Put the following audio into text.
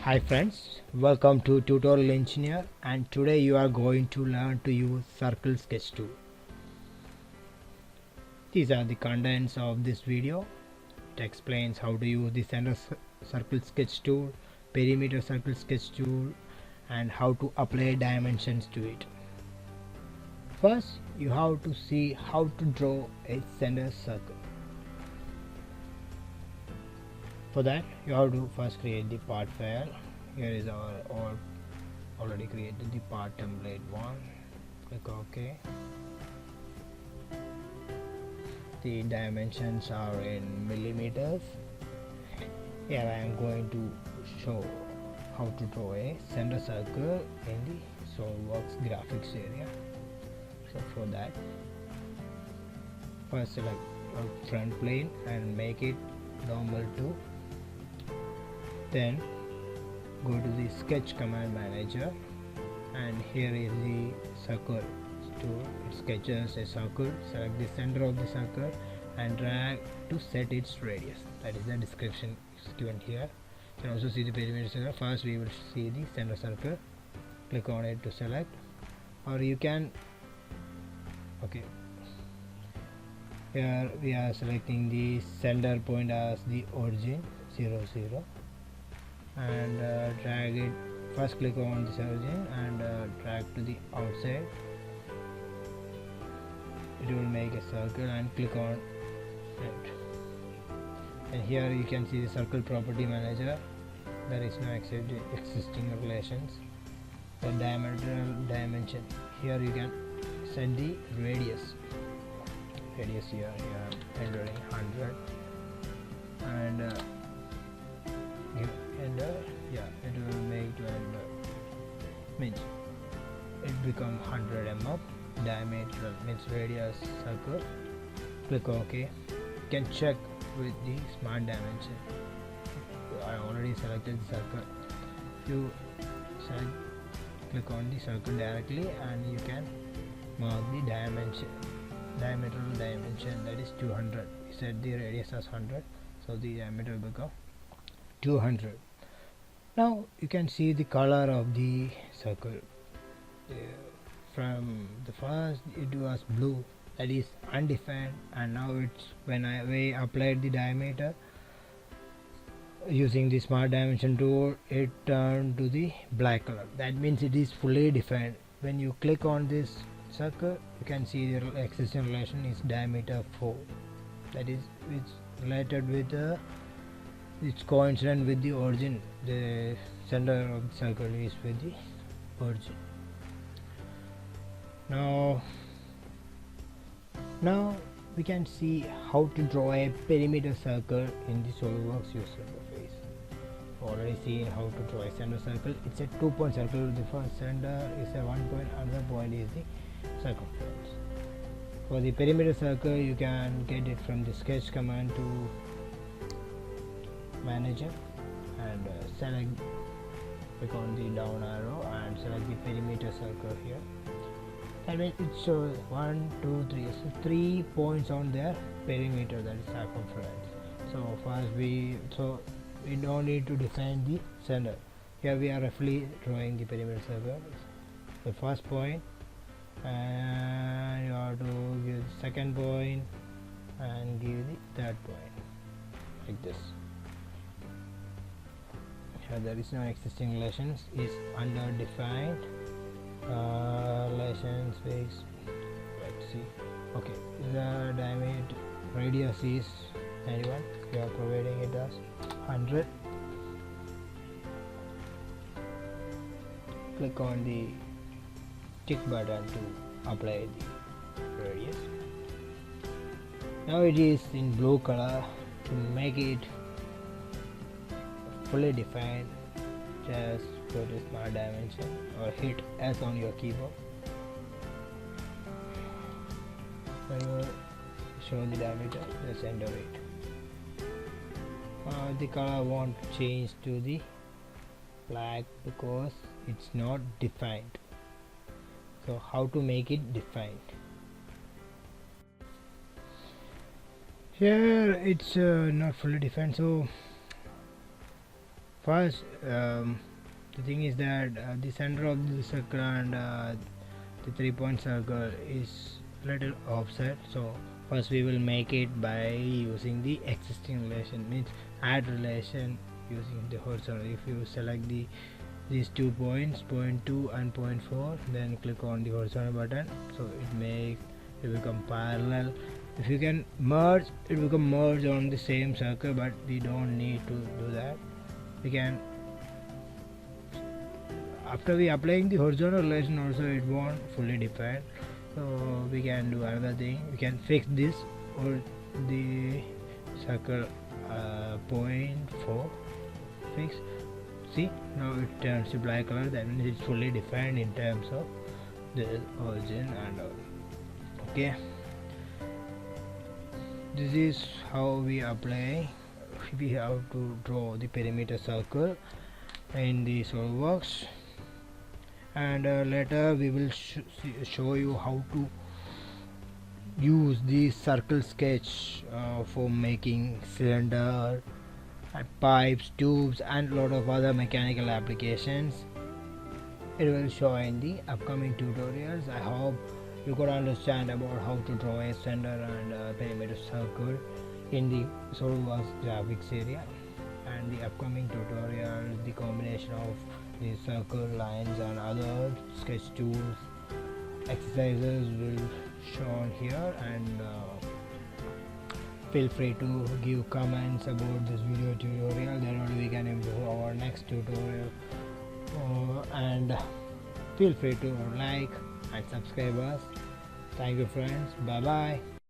Hi friends, welcome to Tutorial Engineer, and today you are going to learn to use Circle Sketch tool. These are the contents of this video. It explains how to use the center circle sketch tool, perimeter circle sketch tool, and how to apply dimensions to it. First, you have to see how to draw a center circle. For that, you have to first create the part file. Here is our already created the part template one. Click OK. The dimensions are in millimeters. Here I am going to show how to draw a center circle in the Solidworks graphics area. So for that, first select a front plane and make it normal to. Then go to the sketch command manager, and here is the circle tool. It sketches a circle. Select the center of the circle and drag to set its radius. That is the description is given here. You can also see the perimeter circle. First we will see the center circle. Click on it to select, or you can here we are selecting the center point as the origin 0 0, and drag it. First click on this origin and drag to the outside. It will make a circle, and click on it. And here you can see the circle property manager. There is no existing relations. The diametral dimension, here you can set the radius here entering 100, and give enter. It will make to enter, means it become 100 mm. Diameter means radius circle. Click OK. You can check with the smart dimension. I already selected the circle. You click on the circle directly, and you can mark the diametral dimension, that is 200. We set the radius as 100, so the diameter will become 200. Now you can see the color of the circle. From the first it was blue, that is undefined, and now it's when we applied the diameter using the smart dimension tool, it turned to the black color. That means it is fully defined. When you click on this circle, you can see the existing relation is diameter 4. That is it's related with it's coincident with the origin. The center of the circle is with the origin. Now we can see how to draw a perimeter circle in the Solidworks user interface. Already seen how to draw a center circle. It's a 2-point circle. The first center is a 1 point, another point is the circumference. For the perimeter circle, you can get it from the sketch command to manager, and click on the down arrow and select the perimeter circle here. And when it shows 1 2 3, so 3 points on their perimeter, that is circumference. So first we don't need to define the center. Here we are roughly drawing the perimeter circle. The first point, and you have to give the second point and give the third point, like this. Here there is no existing relations, is under defined relations fixed. Let's see. Okay, the diameter radius is 91. We are providing it as 100. Click on the tick button to apply the radius. Now it is in blue color. To make it fully defined, just go to smart dimension or hit S on your keyboard. When you show the diameter, just enter it. The color won't change to the black because it's not defined. So how to make it defined? Here it's not fully defined, so First, the thing is that the center of the circle and the 3-point circle is little offset, so first we will make it by using the existing relation, means add relation using the horizontal. If you select these 2 points, point 2 and point 4, then click on the horizontal button, so it become parallel. If you can merge, it will become merge on the same circle, but we don't need to do that. We can, after we applying the horizontal relation also, it won't fully depend, so we can do another thing. We can fix this or the circle point 4 fix. See, now it turns to black color, then it's fully defined in terms of the origin and all. Okay, this is how we apply. We have to draw the perimeter circle in the Solidworks, and later we will show you how to use the circle sketch for making cylinder and pipes, tubes and lot of other mechanical applications. It will show in the upcoming tutorials. I hope you could understand about how to draw a center and perimeter circle in the Solidworks graphics area, and the upcoming tutorials, the combination of the circle lines and other sketch tools exercises will shown here, and feel free to give comments about this video tutorial, then only we can improve our next tutorial. And feel free to like and subscribe us. Thank you friends, bye bye.